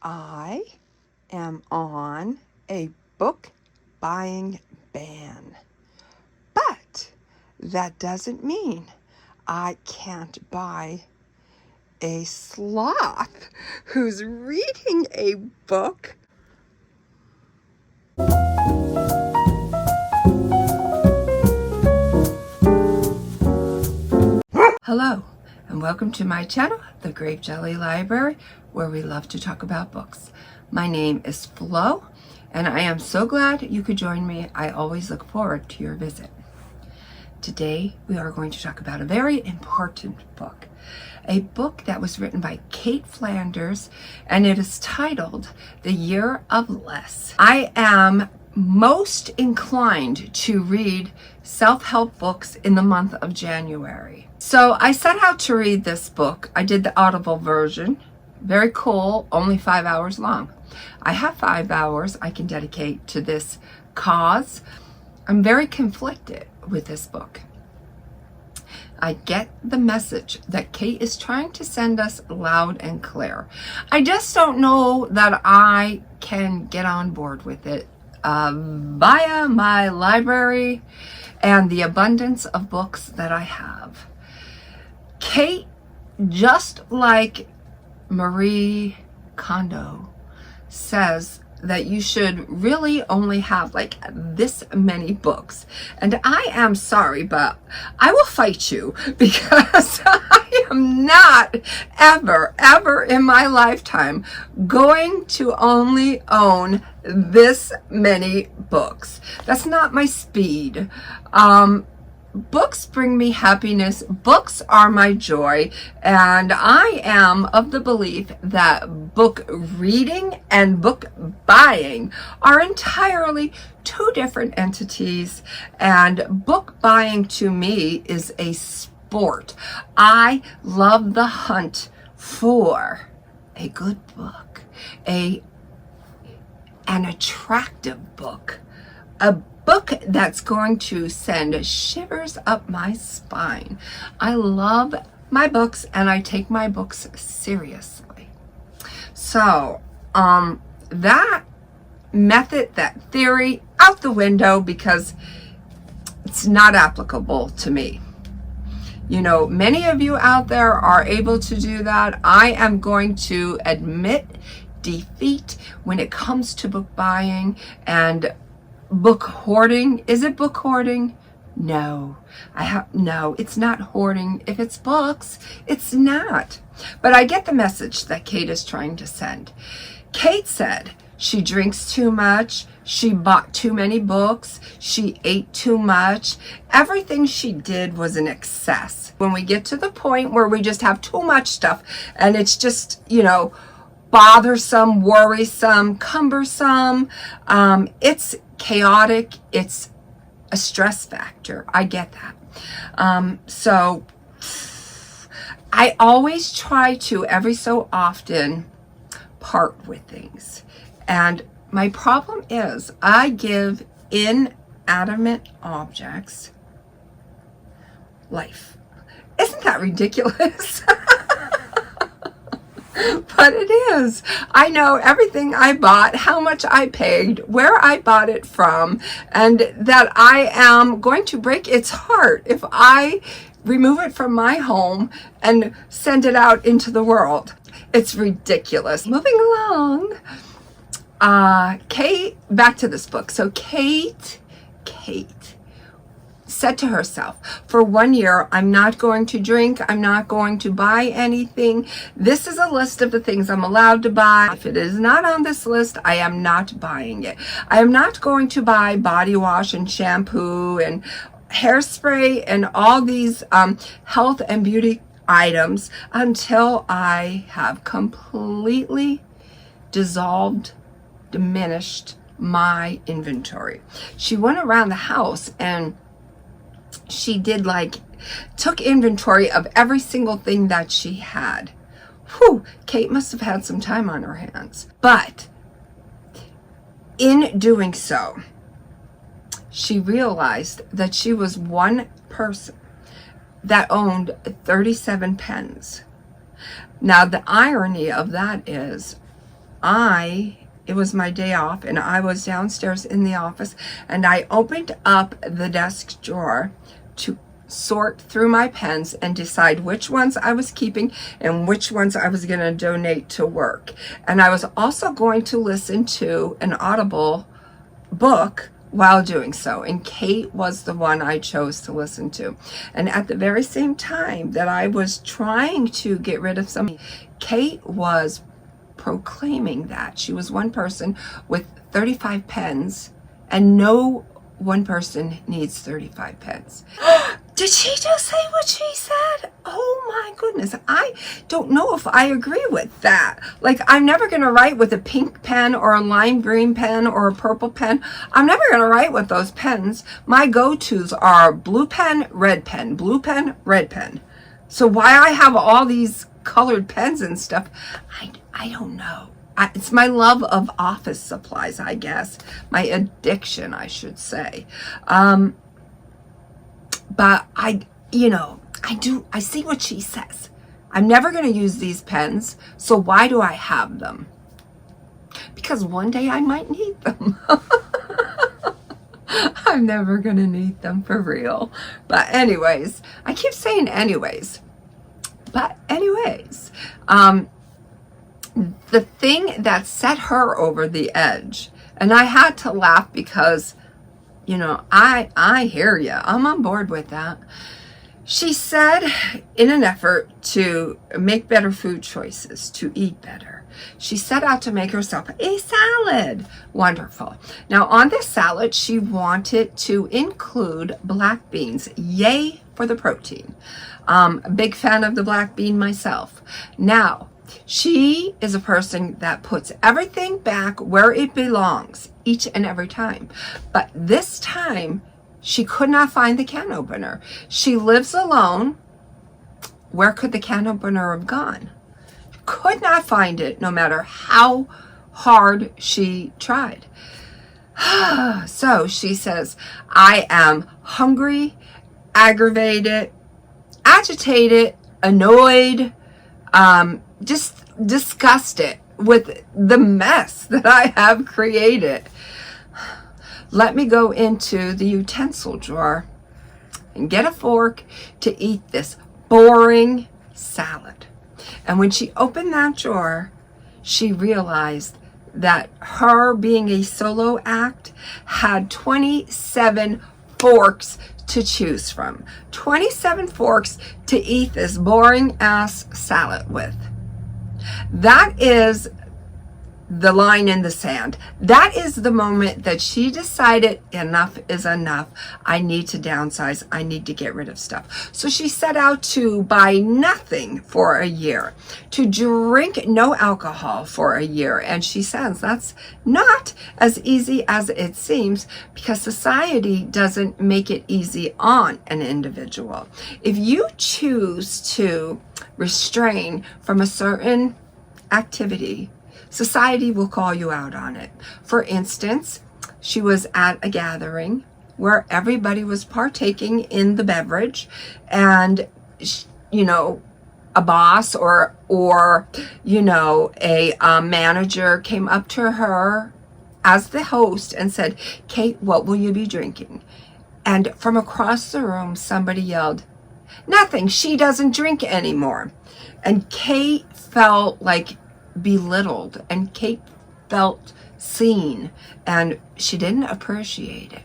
I am on a book buying ban. But that doesn't mean I can't buy a sloth who's reading a book. Hello, and welcome to my channel, The Grape Jelly Library, where we love to talk about books. My name is Flo, and I am so glad you could join me. I always look forward to your visit. Today, we are going to talk about a very important book. A book that was written by Cait Flanders, and it is titled The Year of Less. I am most inclined to read self-help books in the month of January. So I set out to read this book. I did the audible version. Very cool, only 5 hours long. I have 5 hours I can dedicate to this cause. I'm very conflicted with this book. I get the message that Cait is trying to send us loud and clear. I just don't know that I can get on board with it via my library and the abundance of books that I have. Cait, just like Marie Kondo, says that you should really only have like this many books. And I am sorry, but I will fight you because I am not ever in my lifetime going to only own this many books. That's not my speed. Books bring me happiness. Books are my joy. And I am of the belief that book reading and book buying are entirely two different entities. And book buying to me is a sport. I love the hunt for a good book, an attractive book, a book that's going to send shivers up my spine. I love my books and I take my books seriously. So, that method, that theory, out the window because it's not applicable to me. You know, many of you out there are able to do that. I am going to admit defeat when it comes to book buying and book hoarding. Is it book hoarding? No. No, it's not hoarding. If it's books, it's not. But I get the message that Cait is trying to send. Cait said she drinks too much, she bought too many books, she ate too much. Everything she did was an excess. When we get to the point where we just have too much stuff and it's just, you know, bothersome, worrisome, cumbersome, it's chaotic, it's a stress factor. I get that. So I always try to, every so often, part with things. And my problem is I give inanimate objects life. Isn't that ridiculous? But it is. I know everything I bought, how much I paid, where I bought it from, and that I am going to break its heart if I remove it from my home and send it out into the world. It's ridiculous. Moving along. Cait, back to this book. So Cait said to herself, for 1 year, I'm not going to drink. I'm not going to buy anything. This is a list of the things I'm allowed to buy. If it is not on this list, I am not buying it. I am not going to buy body wash and shampoo and hairspray and all these health and beauty items until I have completely dissolved, diminished my inventory. She went around the house and she did took inventory of every single thing that she had. Whew, Cait must have had some time on her hands. But in doing so, she realized that she was one person that owned 37 pens. Now, the irony of that is it was my day off, and I was downstairs in the office, and I opened up the desk drawer to sort through my pens and decide which ones I was keeping and which ones I was going to donate to work. And I was also going to listen to an audible book while doing so, and Cait was the one I chose to listen to. And at the very same time that I was trying to get rid of some, Cait was proclaiming that she was one person with 35 pens, and no one person needs 35 pens. Did she just say what she said? Oh my goodness. I don't know if I agree with that. Like, I'm never going to write with a pink pen or a lime green pen or a purple pen. I'm never going to write with those pens. My go-tos are blue pen, red pen, blue pen, red pen. So why I have all these colored pens and stuff, I don't know. It's my love of office supplies, I guess. My addiction, I should say. But I see what she says. I'm never going to use these pens, so why do I have them? Because one day I might need them. I'm never going to need them for real. But anyways, I keep saying anyways. But anyways, the thing that set her over the edge, and I had to laugh because, you know, I hear you. I'm on board with that. She said, in an effort to make better food choices, to eat better, she set out to make herself a salad. Wonderful. Now, on this salad, she wanted to include black beans. Yay for the protein. A big fan of the black bean myself. Now, she is a person that puts everything back where it belongs each and every time. But this time, she could not find the can opener. She lives alone. Where could the can opener have gone? Could not find it, no matter how hard she tried. So she says, I am hungry, aggravated, agitated, annoyed, just disgusted with the mess that I have created. Let me go into the utensil drawer and get a fork to eat this boring salad. And when she opened that drawer, she realized that her being a solo act had 27 forks to choose from. 27 forks to eat this boring ass salad with. That is the line in the sand. That is the moment that she decided enough is enough. I need to downsize. I need to get rid of stuff. So she set out to buy nothing for a year, to drink no alcohol for a year. And she says that's not as easy as it seems, because society doesn't make it easy on an individual. If you choose to restrain from a certain activity, society will call you out on it. For instance, she was at a gathering where everybody was partaking in the beverage, and, you know, a boss or you know, a manager came up to her as the host and said, Cait, what will you be drinking? And from across the room, somebody yelled, nothing, she doesn't drink anymore. And Cait felt like belittled, and Cait felt seen, and she didn't appreciate it.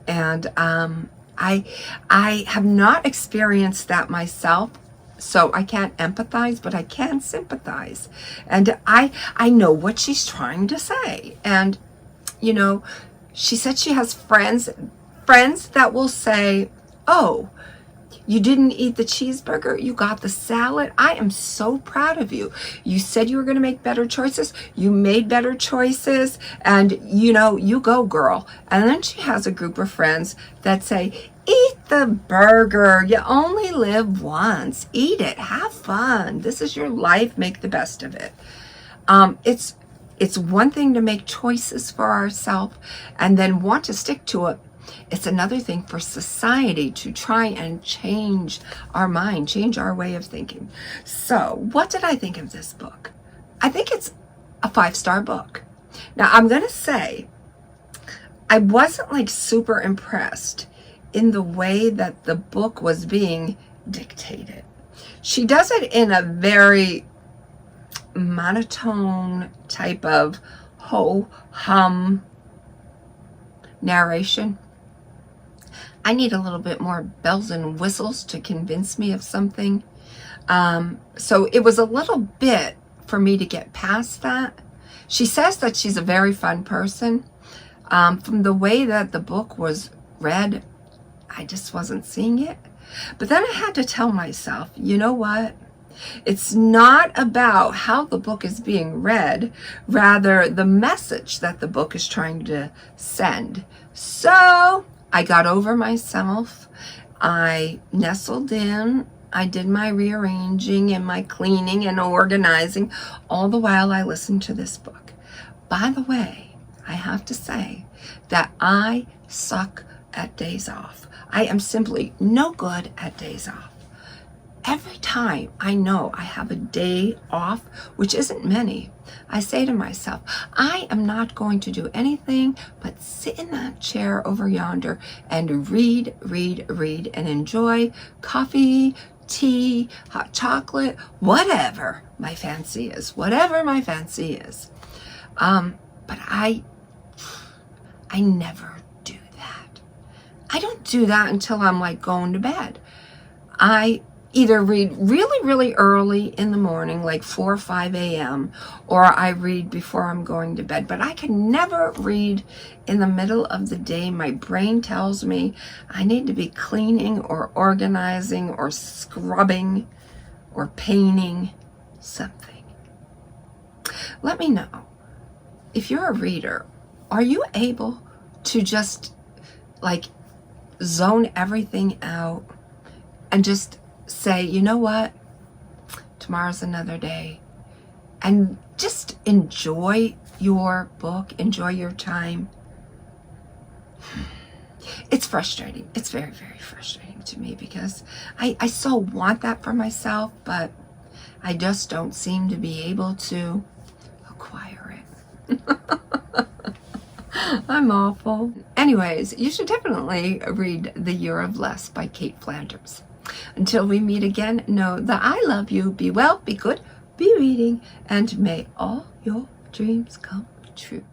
And I have not experienced that myself, so I can't empathize, but I can sympathize. And I know what she's trying to say. And, you know, she said she has friends that will say, oh, you didn't eat the cheeseburger, you got the salad. I am so proud of you. You said you were going to make better choices. You made better choices, and, you know, you go, girl. And then she has a group of friends that say, eat the burger. You only live once. Eat it. Have fun. This is your life. Make the best of it. It's one thing to make choices for ourselves and then want to stick to it. It's another thing for society to try and change our mind, change our way of thinking. So what did I think of this book? I think it's a 5-star book. Now, I'm going to say, I wasn't like super impressed in the way that the book was being dictated. She does it in a very monotone type of ho-hum narration. I need a little bit more bells and whistles to convince me of something. So it was a little bit for me to get past that. She says that she's a very fun person. From the way that the book was read, I just wasn't seeing it. But then I had to tell myself, you know what? It's not about how the book is being read, rather the message that the book is trying to send. So I got over myself. I nestled in. I did my rearranging and my cleaning and organizing, all the while I listened to this book. By the way, I have to say that I suck at days off. I am simply no good at days off. Every time I know I have a day off, which isn't many, I say to myself, I am not going to do anything but sit in that chair over yonder and read, and enjoy coffee, tea, hot chocolate, whatever my fancy is, But I never do that. I don't do that until I'm like going to bed. I either read really early in the morning, like 4 or 5 a.m., or I read before I'm going to bed. But I can never read in the middle of the day. My brain tells me I need to be cleaning or organizing or scrubbing or painting something. Let me know. If you're a reader, are you able to just like zone everything out and just say, you know what, tomorrow's another day, and just enjoy your book, enjoy your time? It's frustrating. It's very frustrating to me because I so want that for myself, but I just don't seem to be able to acquire it. I'm awful. Anyways, you should definitely read The Year of Less by Cait Flanders. Until we meet again, know that I love you. Be well, be good, be reading, and may all your dreams come true.